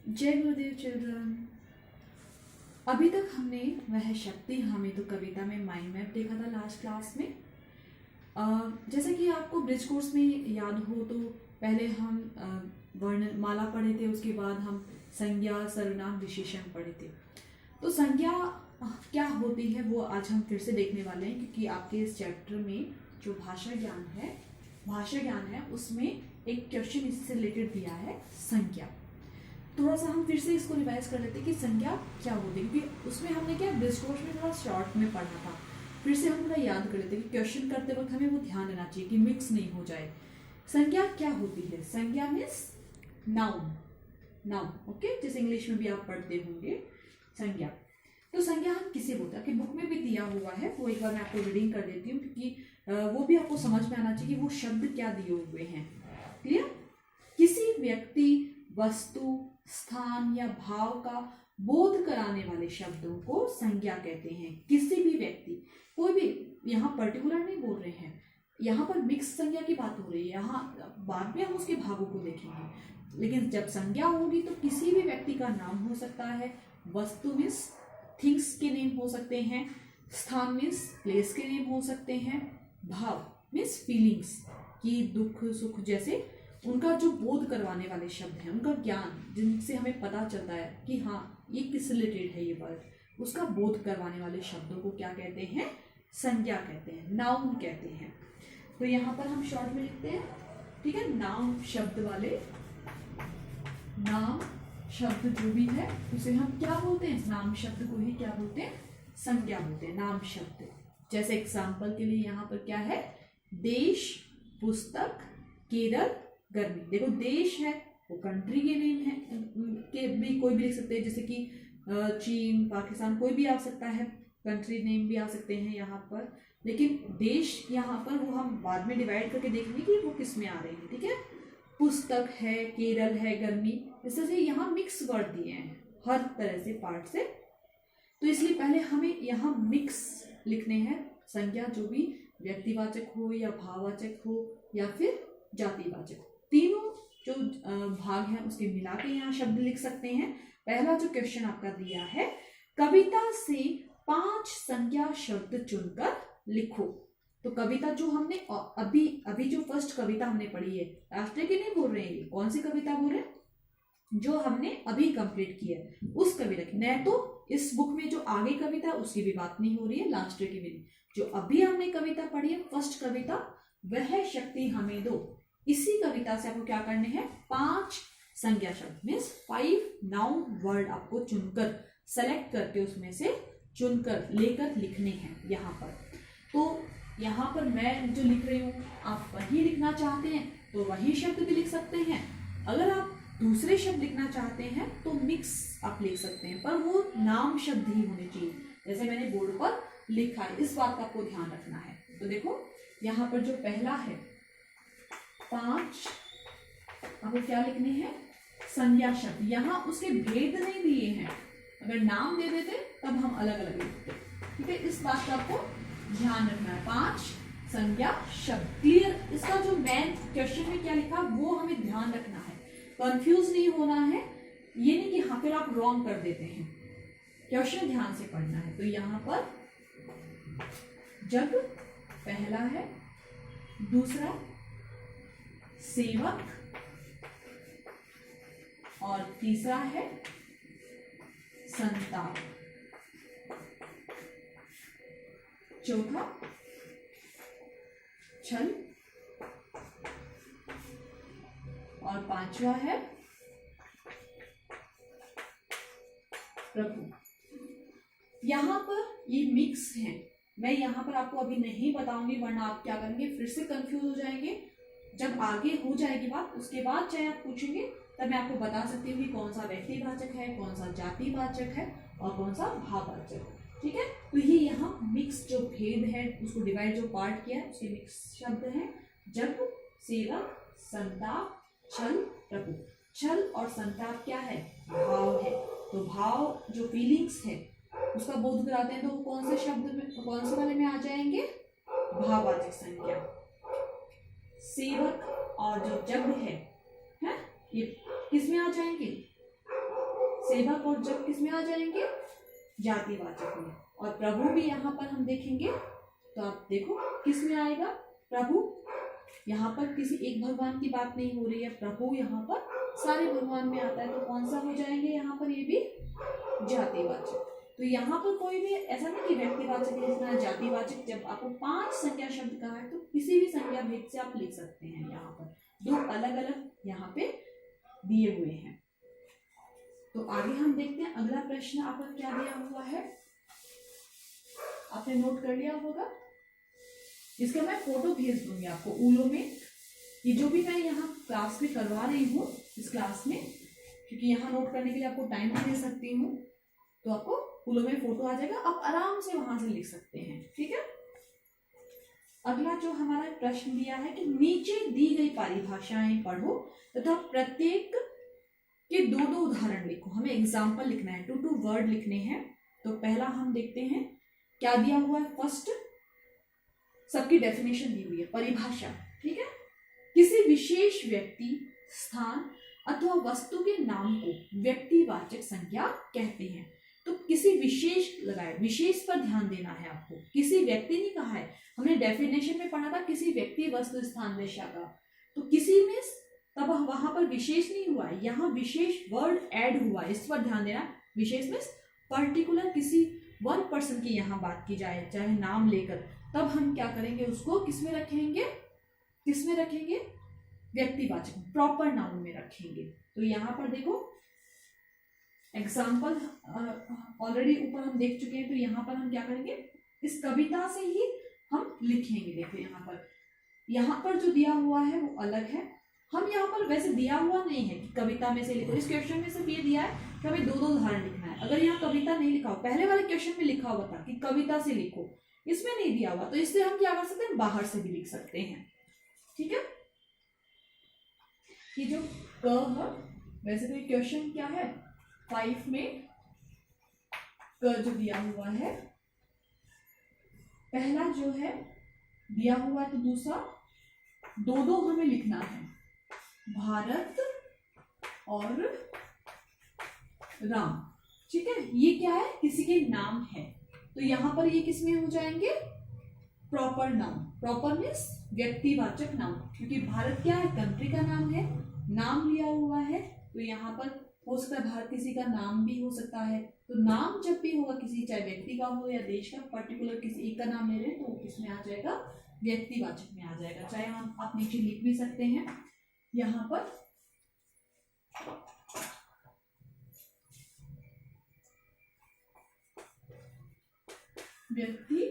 जय गुरुदेव चिल्ड्रन। अभी तक हमने वह शक्ति हमें तो कविता में माइंड मैप देखा था लास्ट क्लास में। जैसे कि आपको ब्रिज कोर्स में याद हो तो पहले हम वर्णमाला पढ़े थे, उसके बाद हम संज्ञा सर्वनाम विशेषण पढ़े थे। तो संज्ञा क्या होती है वो आज हम फिर से देखने वाले हैं, क्योंकि आपके इस चैप्टर में जो भाषा ज्ञान है उसमें एक क्वेश्चन इससे रिलेटेड दिया है, संज्ञा। थोड़ा सा हम फिर से इसको रिवाइज कर लेते हैं कि संज्ञा क्या होती है, क्योंकि उसमें हमने क्या ब्रिज कोर्स में थोड़ा शॉर्ट में पढ़ा था। फिर से हम थोड़ा याद कर लेते हैं कि क्वेश्चन करते वक्त हमें वो ध्यान देना चाहिए कि मिक्स नहीं हो जाए। संज्ञा क्या होती है? संज्ञा मीन्स नाउन। ओके, जैसे इंग्लिश में भी आप पढ़ते होंगे संज्ञा। तो संज्ञा हम किसे बोलते हैं कि बुक में भी दिया हुआ है, वो एक बार मैं आपको रीडिंग कर देती हूँ, क्योंकि वो भी आपको समझ में आना चाहिए कि वो शब्द क्या दिए हुए हैं। क्लियर? किसी व्यक्ति, वस्तु, स्थान या भाव का बोध कराने वाले शब्दों को संज्ञा कहते हैं। किसी भी व्यक्ति, कोई भी, यहाँ पर्टिकुलर नहीं बोल रहे हैं, यहाँ पर मिक्स संज्ञा की बात हो रही है। यहाँ बाद में हम उसके भावों को देखेंगे, लेकिन जब संज्ञा होगी तो किसी भी व्यक्ति का नाम हो सकता है, वस्तु मीन्स थिंग्स के नेम हो सकते हैं, स्थान मीन्स प्लेस के नेम हो सकते हैं, भाव मीन्स फीलिंग्स की दुख सुख जैसे उनका जो बोध करवाने वाले शब्द हैं, उनका ज्ञान जिनसे हमें पता चलता है कि हाँ ये किस रिलेटेड है ये वर्ड, उसका बोध करवाने वाले शब्दों को क्या कहते हैं? संज्ञा कहते हैं, नाउन कहते हैं। तो यहाँ पर हम शॉर्ट में लिखते हैं, ठीक है। नाउन शब्द वाले, नाम शब्द जो भी है उसे हम क्या बोलते हैं? नाम शब्द को ही क्या बोलते हैं? संज्ञा बोलते हैं, नाम शब्द। जैसे एग्जाम्पल के लिए यहाँ पर क्या है? देश, पुस्तक, केरल, गर्मी। देखो देश है वो कंट्री के नेम है, के भी कोई भी लिख सकते हैं, जैसे कि चीन, पाकिस्तान, कोई भी आ सकता है, कंट्री नेम भी आ सकते हैं यहाँ पर। लेकिन देश यहाँ पर वो हम बाद में डिवाइड करके देखेंगे कि वो किस में आ रहे हैं, ठीक है। पुस्तक है, केरल है, गर्मी, इस तरह से यहाँ मिक्स वर्ड दिए हैं हर तरह से पार्ट से। तो इसलिए पहले हमें यहाँ मिक्स लिखने हैं संज्ञा, जो भी व्यक्तिवाचक हो या भाववाचक हो या फिर जातिवाचक हो, तीनों जो भाग हैं उसके मिला के यहाँ शब्द लिख सकते हैं। पहला जो क्वेश्चन आपका दिया है, कविता से 5 संज्ञा शब्द चुनकर लिखो। तो कविता जो हमने अभी जो फर्स्ट कविता हमने पढ़ी है, लास्ट के नहीं बोल रहे हैं, कौन सी कविता बोल रहे हैं? जो हमने अभी कंप्लीट की है उस कविता की, न तो इस बुक में जो आगे कविता उसकी भी बात नहीं हो रही है, लास्ट की भी नहीं। जो अभी हमने कविता पढ़ी है फर्स्ट कविता, वह शक्ति हमें दो, इसी कविता से आपको क्या करने हैं? 5 संज्ञा शब्द मीन्स 5 नाउन वर्ड आपको चुनकर, सेलेक्ट करके उसमें से चुनकर लेकर लिखने हैं यहाँ पर। तो यहाँ पर मैं जो लिख रही हूँ, आप वही लिखना चाहते हैं तो वही शब्द भी लिख सकते हैं। अगर आप दूसरे शब्द लिखना चाहते हैं तो मिक्स आप लिख सकते हैं, पर वो नाम शब्द ही होने चाहिए, जैसे मैंने बोर्ड पर लिखा है। इस बात का आपको ध्यान रखना है। तो देखो यहाँ पर जो पहला है 5, आपको क्या लिखने हैं? संज्ञा शब्द। यहाँ उसके भेद नहीं दिए हैं, अगर नाम दे देते तब हम अलग अलग लिखते, ठीक है। इस बात का आपको ध्यान रखना है। 5 संज्ञा शब्द, क्लियर? इसका जो मेन क्वेश्चन में क्या लिखा वो हमें ध्यान रखना है, कंफ्यूज नहीं होना है। ये नहीं कि हाँ फिर आप रॉन्ग कर देते हैं, क्वेश्चन ध्यान से पढ़ना है। तो यहाँ पर जग पहला है, दूसरा सेवक, और तीसरा है संताप, चौथा छल, और 5वां है प्रभु। यहां पर ये मिक्स है, मैं यहां पर आपको अभी नहीं बताऊंगी, वरना आप क्या करेंगे फिर से कंफ्यूज हो जाएंगे। जब आगे हो जाएगी बात उसके बाद चाहे आप पूछेंगे तब मैं आपको बता सकती हूँ कि कौन सा व्यक्तिवाचक है, कौन सा जातिवाचक है और कौन सा भाववाचक, ठीक है। तो ये यहाँ मिक्स जो भेद है उसको डिवाइड जो पार्ट किया है उसके मिक्स शब्द हैं, जग, सेवक, संताप, छल, प्रभु। छल और संताप क्या है? भाव है। तो भाव जो फीलिंग्स है उसका बोध कराते हैं, तो वो कौन से शब्द में, कौन से वाले में आ जाएंगे? भाववाचक संज्ञा। सेवक और जो जग है ये किस में आ जाएंगे? सेवक और जब किस में आ जाएंगे, जातिवाचक में। और प्रभु भी यहाँ पर हम देखेंगे तो आप देखो किस में आएगा, प्रभु। यहाँ पर किसी एक भगवान की बात नहीं हो रही है, प्रभु यहाँ पर सारे भगवान में आता है, तो कौन सा हो जाएंगे यहाँ पर, ये भी जातिवाचक। तो यहाँ पर कोई भी ऐसा नहीं कि व्यक्तिवाचक लिखना है, जातिवाचक। जब आपको 5 संज्ञा शब्द कहा है तो किसी भी संज्ञा भेद से आप लिख सकते हैं। यहाँ पर 2 अलग अलग यहाँ पे दिए हुए हैं। तो आगे हम देखते हैं अगला प्रश्न आपका क्या दिया हुआ है, आपने नोट कर लिया होगा। इसका मैं फोटो भेज दूंगी आपको ऊलो में। ये जो भी मैं यहाँ क्लास में करवा रही हूँ इस क्लास में, क्योंकि यहाँ नोट करने के लिए आपको टाइम भी दे सकती हूँ, तो आपको ऊलो में फोटो आ जाएगा, आप आराम से वहां से लिख सकते हैं। ठीक है। अगला जो हमारा प्रश्न दिया है कि नीचे दी गई परिभाषाएं पढ़ो तथा प्रत्येक के 2-2 उदाहरण लिखो। हमें एग्जाम्पल लिखना है, 2-2 वर्ड लिखने हैं। तो पहला हम देखते हैं क्या दिया हुआ है। फर्स्ट, सबकी डेफिनेशन दी हुई है, परिभाषा। ठीक है। किसी विशेष व्यक्ति, स्थान अथवा वस्तु के नाम को व्यक्तिवाचक संज्ञा कहते हैं। तो किसी विशेष लगाए, विशेष पर ध्यान देना है आपको। किसी व्यक्ति नहीं कहा है, हमने डेफिनेशन में पढ़ा था किसी व्यक्ति, वस्तु, स्थान, दिशा का। तो किसी में तब वहां पर विशेष नहीं हुआ है, यहाँ विशेष वर्ड ऐड हुआ है, इस पर ध्यान देना। विशेष में पर्टिकुलर किसी वन पर्सन की यहाँ बात की जाए, चाहे नाम लेकर, तब हम क्या करेंगे, उसको किसमें रखेंगे, किसमें रखेंगे, व्यक्तिवाचक, प्रॉपर नाउन में रखेंगे। तो यहाँ पर देखो एग्जाम्पल ऑलरेडी ऊपर हम देख चुके हैं। तो यहाँ पर हम क्या करेंगे, इस कविता से ही हम लिखेंगे। देखो यहाँ पर जो दिया हुआ है वो अलग है। हम यहाँ पर वैसे दिया हुआ नहीं है कि कविता में से लिखो। इस क्वेश्चन में सिर्फ ये दिया है कि हमें 2-2 उदाहरण लिखना है। अगर यहाँ कविता नहीं लिखा हो, पहले वाले क्वेश्चन में लिखा हुआ था कि कविता से लिखो, इसमें नहीं दिया हुआ, तो इससे हम क्या कर सकते हैं, बाहर से भी लिख सकते हैं। ठीक है। ये जो क है, वैसे तो क्वेश्चन क्या है 5 में क जो दिया हुआ है, पहला जो है दिया हुआ है, तो दूसरा 2-2 हमें लिखना है, भारत और राम। ठीक है। ये क्या है, किसी के नाम है, तो यहां पर ये किसमें हो जाएंगे, प्रॉपर नाउन। प्रॉपर मीन्स व्यक्तिवाचक नाउन, क्योंकि भारत क्या है, कंट्री का नाम है, नाम लिया हुआ है। तो यहाँ पर हो सकता है भारत किसी का नाम भी हो सकता है। तो नाम जब भी होगा किसी, चाहे व्यक्ति का हो या देश का, पर्टिकुलर किसी एक का नाम ले रहे हैं, तो वो किसमें आ जाएगा, व्यक्तिवाचक में आ जाएगा। चाहे हम आप नीचे लिख भी सकते हैं यहाँ पर, व्यक्तिवाचक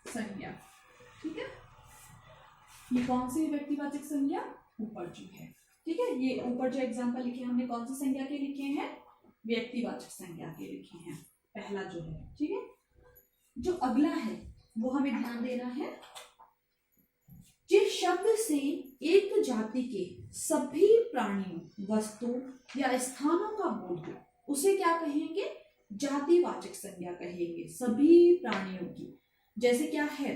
संज्ञा। ठीक है। ये कौन सी व्यक्तिवाचक संज्ञा, ऊपर जो है। ठीक है। ये ऊपर जो एग्जांपल लिखे हमने कौन सी संज्ञा के लिखे हैं, व्यक्तिवाचक संज्ञा के लिखे हैं, पहला जो है। ठीक है। जो अगला है वो हमें ध्यान देना है। जिस शब्द से एक जाति के सभी प्राणियों, वस्तुओं या स्थानों का बोध हो, उसे क्या कहेंगे, जातिवाचक संज्ञा कहेंगे, सभी प्राणियों की। जैसे क्या है,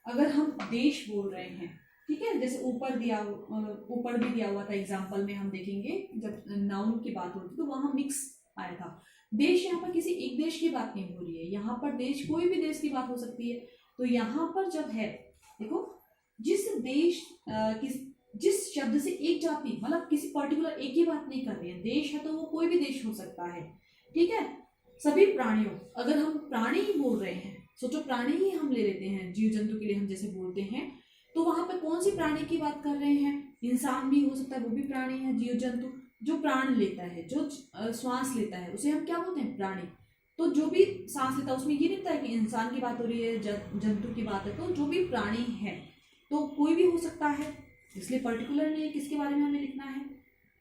अगर हम देश बोल रहे हैं, ठीक है, जैसे ऊपर भी दिया हुआ था एग्जाम्पल में, हम देखेंगे जब नाउन की बात होती तो वहां मिक्स आया था। देश यहाँ पर किसी एक देश की बात नहीं हो रही है, यहाँ पर देश कोई भी देश की बात हो सकती है। तो यहाँ पर जब है, देखो, जिस देश जिस शब्द से एक जाति, मतलब किसी पर्टिकुलर एक ही बात नहीं कर रही है, देश है तो वो कोई भी देश हो सकता है। ठीक है। सभी प्राणियों, अगर हम प्राणी ही बोल रहे हैं, सोचो प्राणी ही हम ले लेते हैं, जीव जंतु के लिए हम जैसे बोलते हैं, तो वहां पर कौन सी प्राणी की बात कर रहे हैं, इंसान भी हो सकता है, वो भी प्राणी है, जीव जंतु जो प्राण लेता है, जो श्वास लेता है, उसे हम क्या बोलते हैं, प्राणी। तो जो भी सांस लेता है उसमें ये नहीं पता है कि इंसान की बात हो रही है, जंतु की बात है। तो जो भी प्राणी है तो कोई भी हो सकता है, इसलिए पर्टिकुलर नहीं है किसके बारे में हमें लिखना है।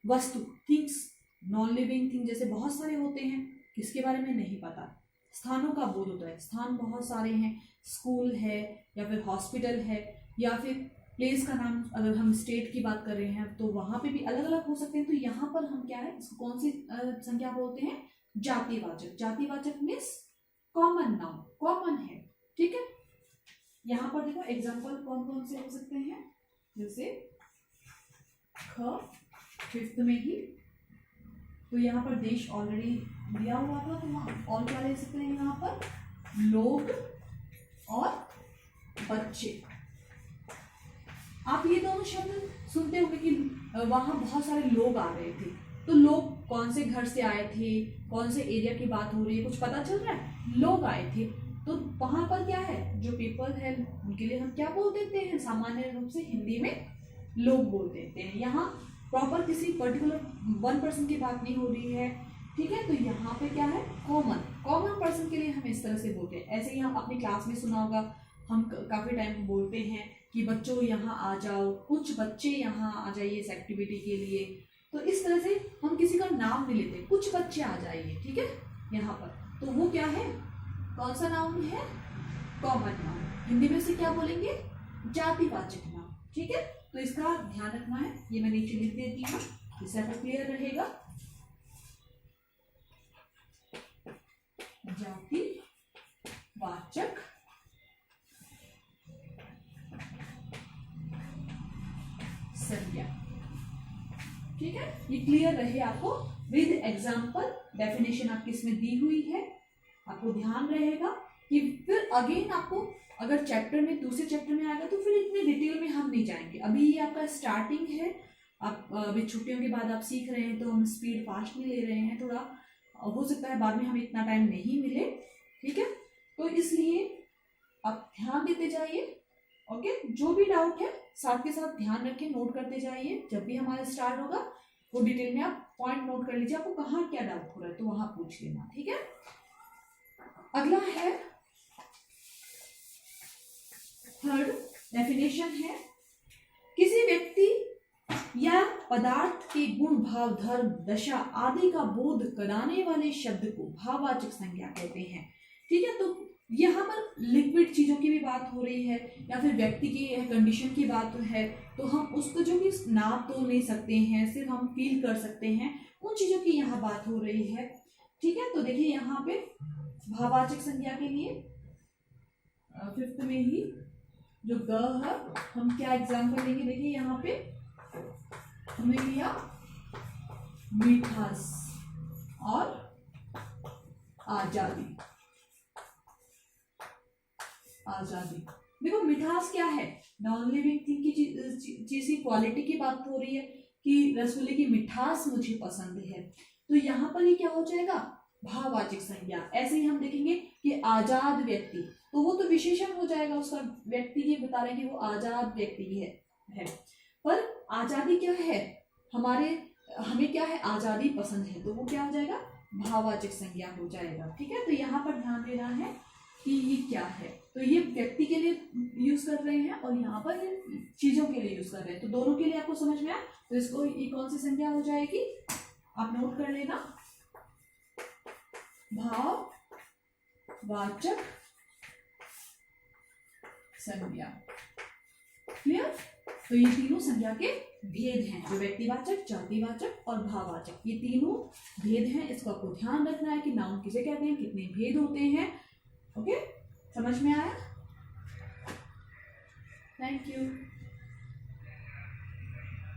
वस्तु, थिंग्स, नॉन लिविंग थिंग जैसे बहुत सारे होते हैं, किसके बारे में नहीं पता। स्थानों का बोध होता है, स्थान बहुत सारे हैं, स्कूल है या फिर हॉस्पिटल है या फिर प्लेस का नाम, अगर हम स्टेट की बात कर रहे हैं तो वहां पे भी अलग अलग हो सकते हैं। तो यहाँ पर हम क्या है, इसको कौन सी संज्ञा बोलते हैं, जातिवाचक। जातिवाचक मीन्स कॉमन नाउन, कॉमन है। ठीक है। यहाँ पर देखो एग्जाम्पल कौन कौन से हो सकते हैं, जैसे ख फिफ्थ में ही, तो यहाँ पर देश ऑलरेडी दिया हुआ था, तो वहाँ और क्या ले सकते हैं, यहाँ पर लोग और बच्चे। आप ये दोनों शब्द सुनते होंगे कि वहाँ बहुत सारे लोग आ रहे थे, तो लोग कौन से घर से आए थे, कौन से एरिया की बात हो रही है, कुछ पता चल रहा है, लोग आए थे। तो वहां पर क्या है, जो पीपल है उनके लिए हम क्या बोल देते हैं, सामान्य रूप से हिंदी में लोग बोल देते हैं। यहाँ प्रॉपर किसी पर्टिकुलर वन पर्सन की बात नहीं हो रही है, ठीक है। तो यहाँ पे क्या है, कॉमन पर्सन के लिए हम इस तरह से बोलते हैं। ऐसे ही हम अपनी क्लास में सुना होगा, हम काफी टाइम बोलते हैं कि बच्चों यहाँ आ जाओ, कुछ बच्चे यहाँ आ जाइए इस एक्टिविटी के लिए। तो इस तरह से हम किसी का नाम नहीं लेते, कुछ बच्चे आ जाइए, ठीक है। यहाँ पर तो वो क्या है, कौन सा नाउन है, कॉमन नाउन। हिंदी में से क्या बोलेंगे, जातिवाचक नाउन, ठीक है। तो इसका ध्यान रखना है, ये मैं नीचे लिख देती हूँ, इससे आपको क्लियर रहेगा। जातिवाचक संज्ञा, ठीक है। ये क्लियर रहे आपको, विद एग्जाम्पल डेफिनेशन आपकी इसमें दी हुई है, आपको ध्यान रहेगा कि फिर अगेन आपको अगर चैप्टर में, दूसरे चैप्टर में आएगा तो फिर इतने डिटेल में हम नहीं जाएंगे। अभी ये आपका स्टार्टिंग है, आप अभी छुट्टियों के बाद आप सीख रहे हैं, तो हम स्पीड फास्ट नहीं ले रहे हैं, थोड़ा हो सकता है बाद में हमें इतना टाइम नहीं मिले, ठीक है। तो इसलिए आप ध्यान देते जाइए, ओके। जो भी डाउट है साथ के साथ ध्यान रखें, नोट करते जाइए। जब भी हमारा स्टार्ट होगा वो डिटेल में आप पॉइंट नोट कर लीजिए, आपको कहाँ क्या डाउट हो रहा है तो वहां पूछ लेना, ठीक है। अगला है थर्ड डेफिनेशन है, किसी व्यक्ति या पदार्थ के गुण, भाव, धर्म, दशा आदि का बोध कराने वाले शब्द को भाववाचक संज्ञा कहते हैं, ठीक है। तो यहाँ पर लिक्विड चीजों की भी बात हो रही है या फिर व्यक्ति की कंडीशन की बात है, तो हम उसको जो कि नाप तो नहीं सकते हैं, सिर्फ हम फील कर सकते हैं, उन चीजों की यहाँ बात हो रही है, ठीक है। तो देखिए यहाँ पे भाववाचक संज्ञा के लिए फिफ्थ में ही जो ग है, हम क्या एग्जाम्पल लेंगे, देखिए यहाँ पे हमने लिया मिठास और आजादी। देखो मिठास क्या है, नॉन लिविंग थिंग की चीज की क्वालिटी की बात हो रही है कि रसगुल्ले की मिठास मुझे पसंद है, तो यहाँ पर ये क्या हो जाएगा, भाववाचक संज्ञा। ऐसे ही हम देखेंगे कि आजाद व्यक्ति, तो वो तो विशेषण हो जाएगा उसका, व्यक्ति ये बता रहे हैं कि वो आजाद व्यक्ति है। पर आजादी क्या है, हमें क्या है, आजादी पसंद है, तो वो क्या हो जाएगा, भाववाचक संज्ञा हो जाएगा, ठीक है। तो यहाँ पर ध्यान देना है कि ये क्या है, तो ये व्यक्ति के लिए यूज कर रहे हैं और यहाँ पर ये चीजों के लिए यूज कर रहे हैं, तो दोनों के लिए आपको समझ में आया। तो इसको ये कौन सी संज्ञा हो जाएगी, आप नोट कर लेना, भाववाचक संज्ञा, क्लियर। तो ये तीनों संज्ञा के भेद हैं, जो व्यक्तिवाचक, जातिवाचक और भाववाचक, ये तीनों भेद हैं। इसको आपको ध्यान रखना है कि नाउन किसे कहते हैं, कितने भेद होते हैं, ओके। समझ में आया, थैंक यू।